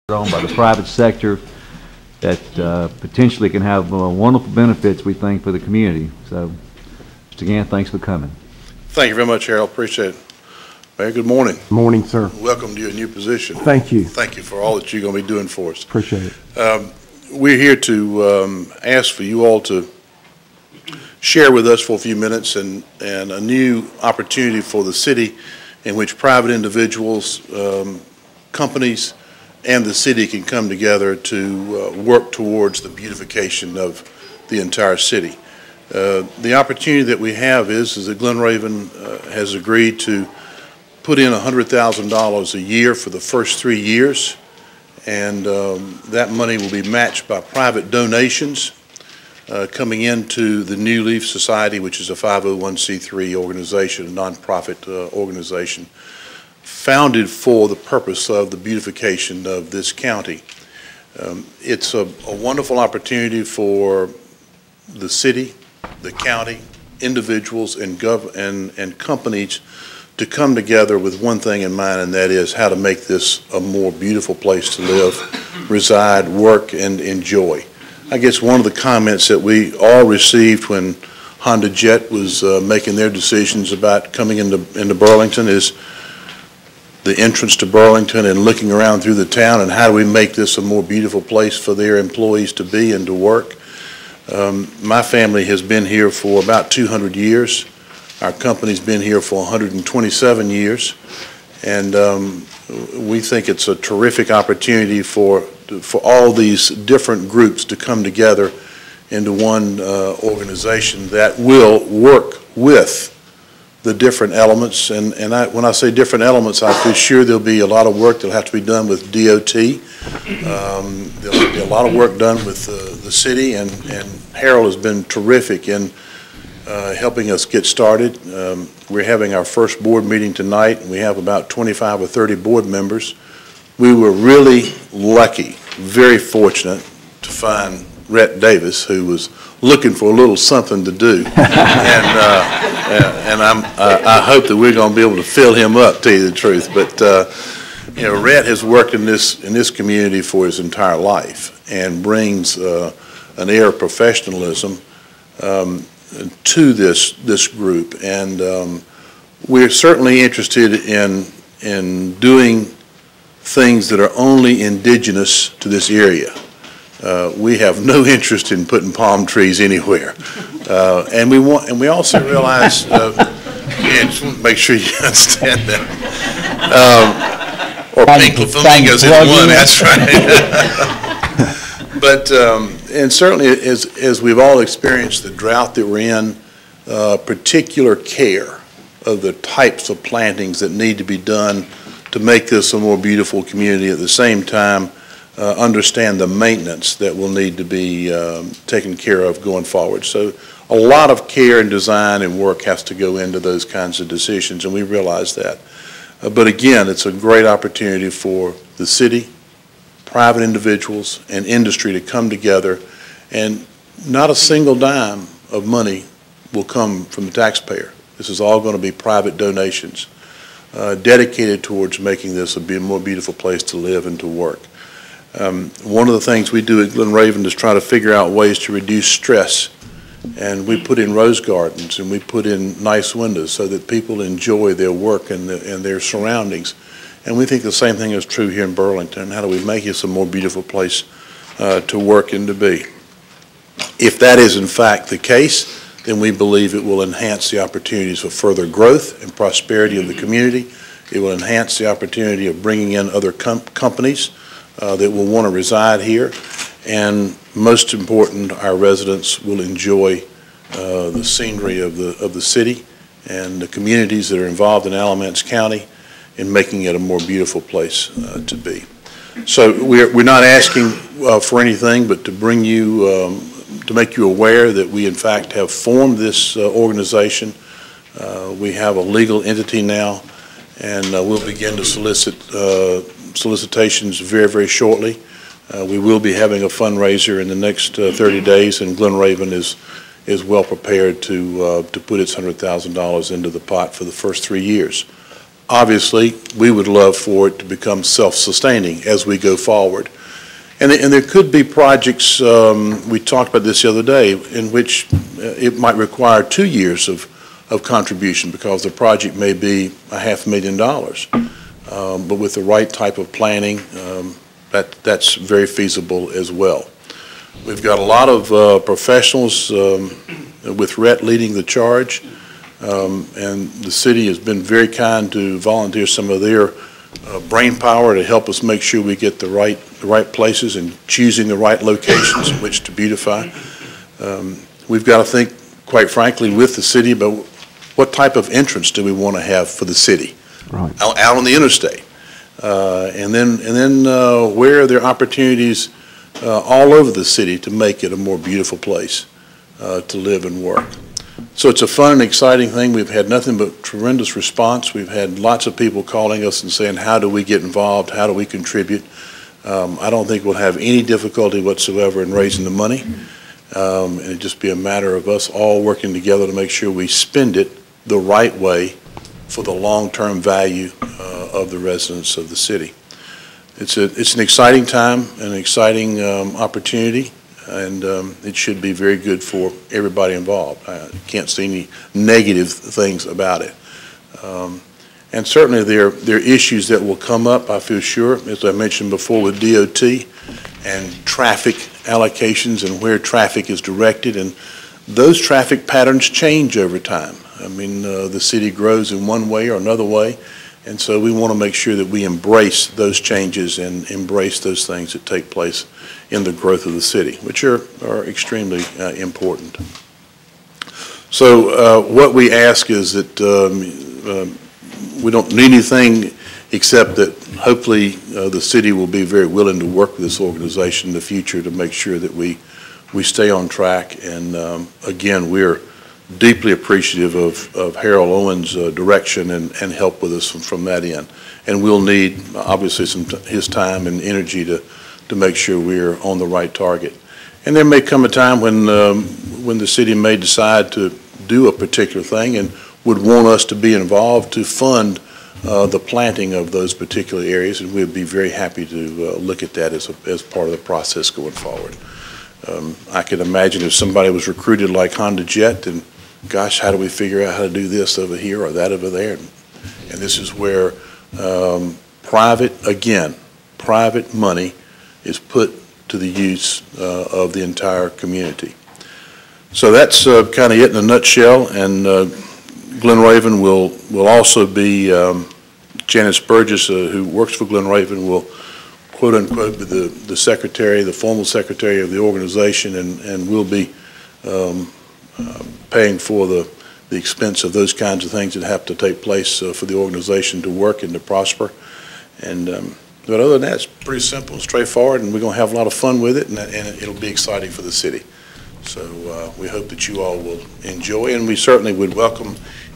on by the private sector that potentially can have wonderful benefits, we think, for the community. So, Mr. Gant, thanks for coming. Thank you very much, Harold. Appreciate it. Mayor, good morning. Morning, sir. Welcome to your new position. Thank you. Thank you for all that you're going to be doing for us. Appreciate it. We're here to ask for you all to share with us for a few minutes and a new opportunity for the city in which private individuals, companies, and the city can come together to work towards the beautification of the entire city. The opportunity that we have is that Glen Raven has agreed to put in $100,000 a year for the first 3 years, and that money will be matched by private donations coming into the New Leaf Society, which is a 501c3 organization, a nonprofit organization, founded for the purpose of the beautification of this county. It's a wonderful opportunity for the city, the county, individuals, and companies to come together with one thing in mind, and that is how to make this a more beautiful place to live, reside, work, and enjoy. I guess one of the comments that we all received when Honda Jet was making their decisions about coming into Burlington is the entrance to Burlington and looking around through the town and how do we make this a more beautiful place for their employees to be and to work. My family has been here for about 200 years. Our company's been here for 127 years, and we think it's a terrific opportunity for all these different groups to come together into one organization that will work with the different elements. And when I say different elements, I feel sure there'll be a lot of work that'll have to be done with DOT. There'll be a lot of work done with the city, and Harold has been terrific in helping us get started. We're having our first board meeting tonight, and we have about 25 or 30 board members. We were really lucky, very fortunate to find Rhett Davis, who was looking for a little something to do, and I hope that we're going to be able to fill him up, to tell you the truth. But you know, Rhett has worked in this community for his entire life and brings an air of professionalism to this group, and we're certainly interested in doing things that are only indigenous to this area. We have no interest in putting palm trees anywhere, and we also realize, yeah, just want to make sure you understand that. Or pink flamingos is one. That's right. But and certainly, as we've all experienced the drought that we're in, particular care of the types of plantings that need to be done to make this a more beautiful community. At the same time, understand the maintenance that will need to be taken care of going forward. So a lot of care and design and work has to go into those kinds of decisions, and we realize that. But again, it's a great opportunity for the city, private individuals, and industry to come together, and not a single dime of money will come from the taxpayer. This is all going to be private donations dedicated towards making this a more beautiful place to live and to work. One of the things we do at Glen Raven is try to figure out ways to reduce stress, and we put in rose gardens and we put in nice windows so that people enjoy their work and their surroundings. And we think the same thing is true here in Burlington. How do we make this a more beautiful place to work and to be? If that is in fact the case, then we believe it will enhance the opportunities for further growth and prosperity of the community. It will enhance the opportunity of bringing in other companies that will want to reside here, and most important, our residents will enjoy the scenery of the city and the communities that are involved in Alamance County in making it a more beautiful place to be. So we're not asking for anything but to bring you, to make you aware that we in fact have formed this organization. We have a legal entity now, and we'll begin to solicit solicitations very, very shortly. We will be having a fundraiser in the next 30 days, and Glen Raven is well prepared to put its $100,000 into the pot for the first 3 years. obviously, we would love for it to become self-sustaining as we go forward. And there could be projects, we talked about this the other day, in which it might require 2 years of contribution because the project may be $500,000. But with the right type of planning, that's very feasible as well. We've got a lot of professionals with Rhett leading the charge, and the city has been very kind to volunteer some of their brain power to help us make sure we get the right places and choosing the right locations in which to beautify. We've got to think, quite frankly, with the city about what type of entrance do we want to have for the city, right, out on the interstate, and then where are there opportunities all over the city to make it a more beautiful place to live and work. So it's a fun and exciting thing. We've had nothing but tremendous response. We've had lots of people calling us and saying, how do we get involved? How do we contribute? I don't think we'll have any difficulty whatsoever in raising the money. And it'd just be a matter of us all working together to make sure we spend it the right way for the long-term value of the residents of the city. It's an exciting time, an exciting opportunity, and it should be very good for everybody involved. I can't see any negative things about it. And certainly there are issues that will come up, I feel sure, as I mentioned before, with DOT and traffic allocations and where traffic is directed, and those traffic patterns change over time. I mean, the city grows in one way or another way, and so we want to make sure that we embrace those changes and embrace those things that take place in the growth of the city, which are extremely important. So what we ask is that we don't need anything except that hopefully the city will be very willing to work with this organization in the future to make sure that we stay on track. And again, we're deeply appreciative of Harold Owen's direction and help with us from that end. And we'll need, obviously, his time and energy to make sure we're on the right target. And there may come a time when the city may decide to do a particular thing and would want us to be involved to fund the planting of those particular areas, and we'd be very happy to look at that as part of the process going forward. I could imagine if somebody was recruited like Honda Jet, and gosh, how do we figure out how to do this over here or that over there? And this is where private money is put to the use of the entire community. So that's kind of it in a nutshell. And Glen Raven will also be, Janice Burgess, who works for Glen Raven, will quote unquote be the secretary, the formal secretary of the organization, and will be paying for the expense of those kinds of things that have to take place for the organization to work and to prosper. And but other than that, it's pretty simple and straightforward, and we're going to have a lot of fun with it, and it'll be exciting for the city. So we hope that you all will enjoy, and we certainly would welcome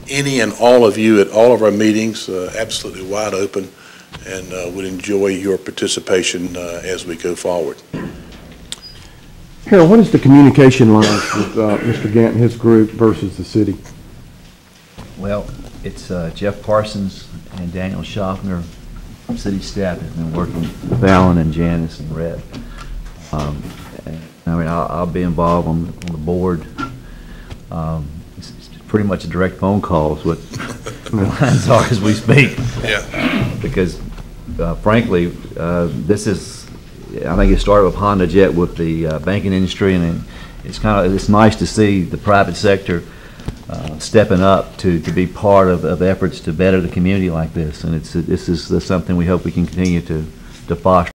any and all of you at all of our meetings, absolutely wide open, and would enjoy your participation as we go forward. Harold, what is the communication line with Mr. Gant and his group versus the city? Well, it's Jeff Parsons and Daniel Schaffner. City staff has been working with Allen and Janice and Red. I mean, I'll be involved on the board. It's pretty much a direct phone call is what the lines are as we speak. Yeah. Because frankly, this is, I think it started with Honda Jet with the banking industry, and it's nice to see the private sector stepping up to be part of efforts to better the community like this, and this is something we hope we can continue to foster.